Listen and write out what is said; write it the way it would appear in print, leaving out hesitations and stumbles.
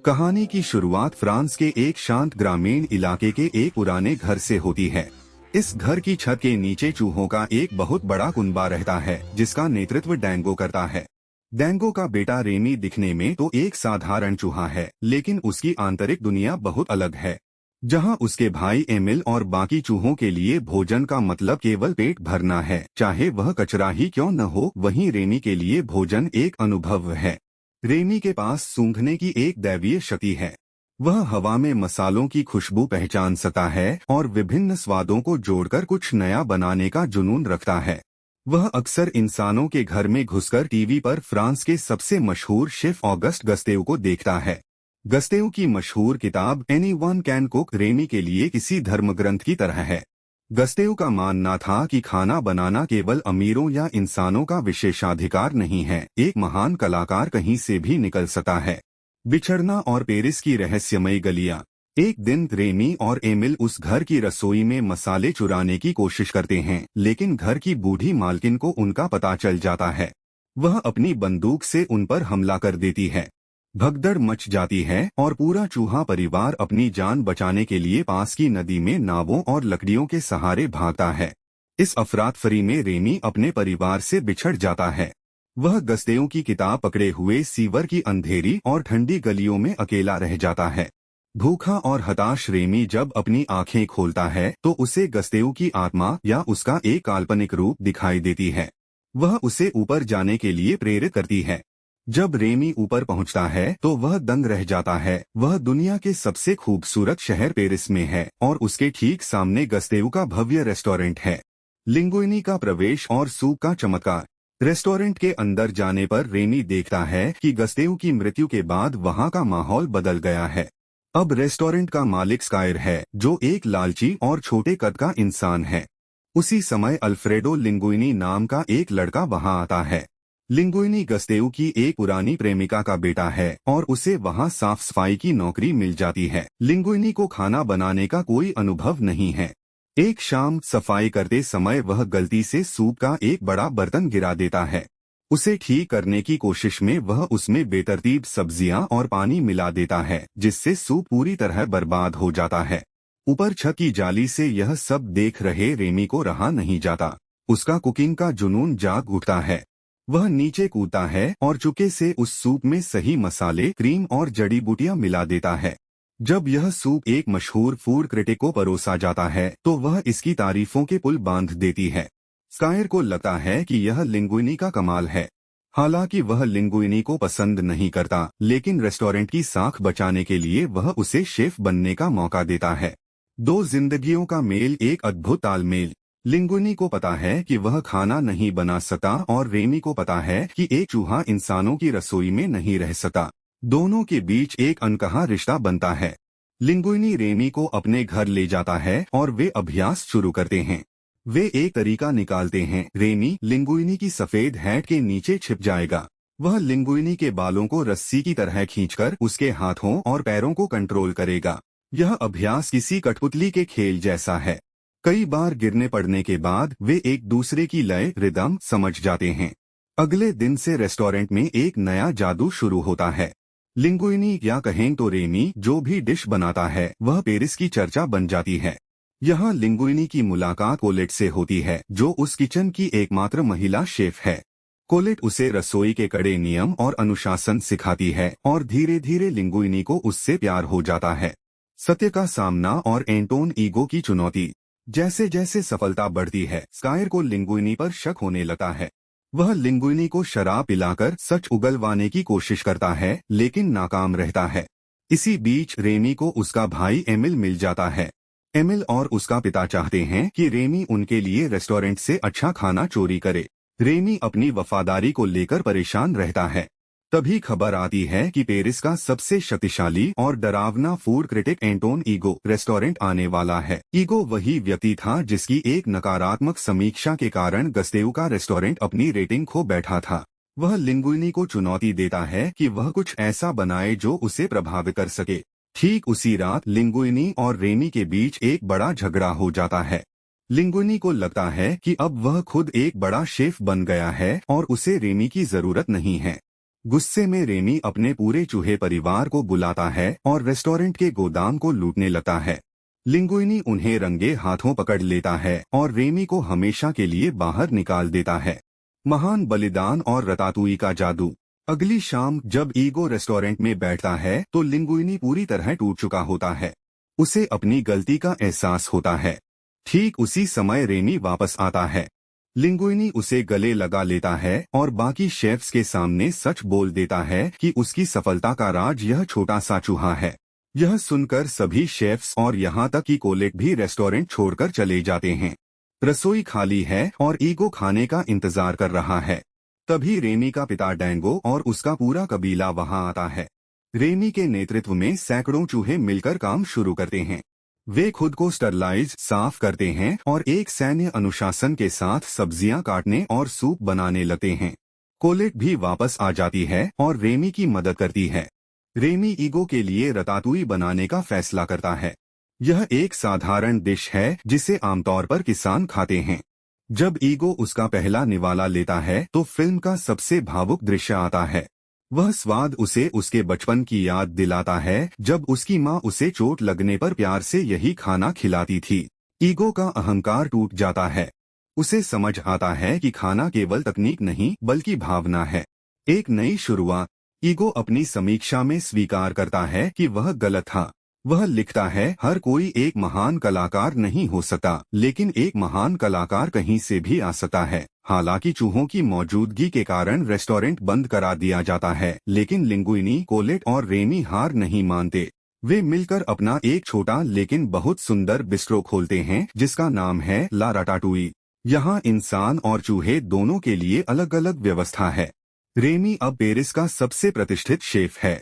कहानी की शुरुआत फ्रांस के एक शांत ग्रामीण इलाके के एक पुराने घर से होती है। इस घर की छत के नीचे चूहों का एक बहुत बड़ा कुनबा रहता है, जिसका नेतृत्व डैंगो करता है। डैंगो का बेटा रेमी दिखने में तो एक साधारण चूहा है, लेकिन उसकी आंतरिक दुनिया बहुत अलग है। जहां उसके भाई एमिल और बाकी चूहों के लिए भोजन का मतलब केवल पेट भरना है, चाहे वह कचरा ही क्यों न हो, वहीं रेमी के लिए भोजन एक अनुभव है। रेमी के पास सूंघने की एक दैवीय शक्ति है। वह हवा में मसालों की खुशबू पहचान सकता है और विभिन्न स्वादों को जोड़कर कुछ नया बनाने का जुनून रखता है। वह अक्सर इंसानों के घर में घुसकर टीवी पर फ्रांस के सबसे मशहूर शेफ ऑगस्ट गस्तेव को देखता है। गस्तेव की मशहूर किताब एनीवन कैन कुक रेमी के लिए किसी धर्मग्रंथ की तरह है। गस्तेव का मानना था कि खाना बनाना केवल अमीरों या इंसानों का विशेषाधिकार नहीं है, एक महान कलाकार कहीं से भी निकल सकता है। बिछड़ना और पेरिस की रहस्यमयी गलियां। एक दिन रेमी और एमिल उस घर की रसोई में मसाले चुराने की कोशिश करते हैं, लेकिन घर की बूढ़ी मालकिन को उनका पता चल जाता है। वह अपनी बंदूक से उन पर हमला कर देती है। भगदड़ मच जाती है और पूरा चूहा परिवार अपनी जान बचाने के लिए पास की नदी में नावों और लकड़ियों के सहारे भागता है। इस अफरातफरी में रेमी अपने परिवार से बिछड़ जाता है। वह गस्तेओं की किताब पकड़े हुए सीवर की अंधेरी और ठंडी गलियों में अकेला रह जाता है। भूखा और हताश रेमी जब अपनी आंखें खोलता है तो उसे गस्तेओं की आत्मा या उसका एक काल्पनिक रूप दिखाई देती है। वह उसे ऊपर जाने के लिए प्रेरित करती है। जब रेमी ऊपर पहुंचता है तो वह दंग रह जाता है। वह दुनिया के सबसे खूबसूरत शहर पेरिस में है और उसके ठीक सामने गस्तेव का भव्य रेस्टोरेंट है। लिंगुइनी का प्रवेश और सूप का चमत्कार। रेस्टोरेंट के अंदर जाने पर रेमी देखता है कि गस्तेव की मृत्यु के बाद वहां का माहौल बदल गया है। अब रेस्टोरेंट का मालिक स्कायर है, जो एक लालची और छोटे कद का इंसान है। उसी समय अल्फ्रेडो लिंगुइनी नाम का एक लड़का वहां आता है। लिंगुइनी गस्तेव की एक पुरानी प्रेमिका का बेटा है और उसे वहां साफ सफाई की नौकरी मिल जाती है। लिंगुइनी को खाना बनाने का कोई अनुभव नहीं है। एक शाम सफाई करते समय वह गलती से सूप का एक बड़ा बर्तन गिरा देता है। उसे ठीक करने की कोशिश में वह उसमें बेतरतीब सब्जियां और पानी मिला देता है, जिससे सूप पूरी तरह बर्बाद हो जाता है। ऊपर छत की जाली से यह सब देख रहे रेमी को रहा नहीं जाता। उसका कुकिंग का जुनून जाग उठता है। वह नीचे कूदता है और चुपके से उस सूप में सही मसाले, क्रीम और जड़ी बूटियां मिला देता है। जब यह सूप एक मशहूर फूड क्रिटिक को परोसा जाता है तो वह इसकी तारीफों के पुल बांध देती है। स्कायर को लगता है कि यह लिंगुइनी का कमाल है। हालांकि वह लिंगुइनी को पसंद नहीं करता, लेकिन रेस्टोरेंट की साख बचाने के लिए वह उसे शेफ बनने का मौका देता है। दो जिंदगियों का मेल, एक अद्भुत तालमेल। लिंगुइनी को पता है कि वह खाना नहीं बना सकता और रेमी को पता है कि एक चूहा इंसानों की रसोई में नहीं रह सकता। दोनों के बीच एक अनकहा रिश्ता बनता है। लिंगुइनी रेमी को अपने घर ले जाता है और वे अभ्यास शुरू करते हैं। वे एक तरीका निकालते हैं। रेमी लिंगुइनी की सफेद हैट के नीचे छिप जाएगा। वह लिंगुइनी के बालों को रस्सी की तरह खींचकर उसके हाथों और पैरों को कंट्रोल करेगा। यह अभ्यास किसी कठपुतली के खेल जैसा है। कई बार गिरने पड़ने के बाद वे एक दूसरे की लय, रिदम समझ जाते हैं। अगले दिन से रेस्टोरेंट में एक नया जादू शुरू होता है। लिंगुइनी या कहें तो रेमी जो भी डिश बनाता है वह पेरिस की चर्चा बन जाती है। यहाँ लिंगुइनी की मुलाकात कोलेट से होती है, जो उस किचन की एकमात्र महिला शेफ है। कोलेट उसे रसोई के कड़े नियम और अनुशासन सिखाती है और धीरे धीरे लिंगुइनी को उससे प्यार हो जाता है। सत्य का सामना और एंटोन ईगो की चुनौती। जैसे जैसे सफलता बढ़ती है, स्कायर को लिंगुइनी पर शक होने लगता है। वह लिंगुइनी को शराब पिलाकर सच उगलवाने की कोशिश करता है, लेकिन नाकाम रहता है। इसी बीच रेमी को उसका भाई एमिल मिल जाता है। एमिल और उसका पिता चाहते हैं कि रेमी उनके लिए रेस्टोरेंट से अच्छा खाना चोरी करे। रेमी अपनी वफादारी को लेकर परेशान रहता है। तभी खबर आती है कि पेरिस का सबसे शक्तिशाली और डरावना food critic Anton ego restaurant आने वाला है। ईगो वही व्यक्ति था जिसकी एक नकारात्मक समीक्षा के कारण गस्तेव का रेस्टोरेंट अपनी रेटिंग खो बैठा था। वह लिंगुइनी को चुनौती देता है कि वह कुछ ऐसा बनाए जो उसे प्रभावित कर सके। ठीक उसी रात लिंगुइनी और रेमी के बीच एक बड़ा झगड़ा हो जाता है। लिंगुइनी को लगता है कि अब वह खुद एक बड़ा शेफ बन गया है और उसे रेमी की जरूरत नहीं है। गुस्से में रेमी अपने पूरे चूहे परिवार को बुलाता है और रेस्टोरेंट के गोदाम को लूटने लगता है। लिंगुइनी उन्हें रंगे हाथों पकड़ लेता है और रेमी को हमेशा के लिए बाहर निकाल देता है। महान बलिदान और रतातुई का जादू। अगली शाम जब ईगो रेस्टोरेंट में बैठता है तो लिंगुइनी पूरी तरह टूट चुका होता है। उसे अपनी गलती का एहसास होता है। ठीक उसी समय रेमी वापस आता है। लिंगुइनी उसे गले लगा लेता है और बाकी शेफ्स के सामने सच बोल देता है कि उसकी सफलता का राज यह छोटा सा चूहा है। यह सुनकर सभी शेफ्स और यहाँ तक कि कोलेट भी रेस्टोरेंट छोड़कर चले जाते हैं। रसोई खाली है और ईगो खाने का इंतजार कर रहा है। तभी रेमी का पिता डैंगो और उसका पूरा कबीला वहां आता है। रेमी के नेतृत्व में सैकड़ों चूहे मिलकर काम शुरू करते हैं। वे खुद को स्टरलाइज साफ करते हैं और एक सैन्य अनुशासन के साथ सब्जियां काटने और सूप बनाने लगते हैं। कोलेट भी वापस आ जाती है और रेमी की मदद करती है। रेमी ईगो के लिए रतातुई बनाने का फैसला करता है। यह एक साधारण डिश है जिसे आमतौर पर किसान खाते हैं। जब ईगो उसका पहला निवाला लेता है तो फिल्म का सबसे भावुक दृश्य आता है। वह स्वाद उसे उसके बचपन की याद दिलाता है जब उसकी माँ उसे चोट लगने पर प्यार से यही खाना खिलाती थी। ईगो का अहंकार टूट जाता है। उसे समझ आता है कि खाना केवल तकनीक नहीं बल्कि भावना है। एक नई शुरुआत। ईगो अपनी समीक्षा में स्वीकार करता है कि वह गलत था। वह लिखता है, हर कोई एक महान कलाकार नहीं हो सकता, लेकिन एक महान कलाकार कहीं से भी आ सकता है। हालांकि चूहों की मौजूदगी के कारण रेस्टोरेंट बंद करा दिया जाता है, लेकिन लिंगुइनी, कोलेट और रेमी हार नहीं मानते। वे मिलकर अपना एक छोटा लेकिन बहुत सुंदर बिस्ट्रो खोलते हैं जिसका नाम है ला राटाटुई। यहाँ इंसान और चूहे दोनों के लिए अलग अलग व्यवस्था है। रेमी अब पेरिस का सबसे प्रतिष्ठित शेफ है।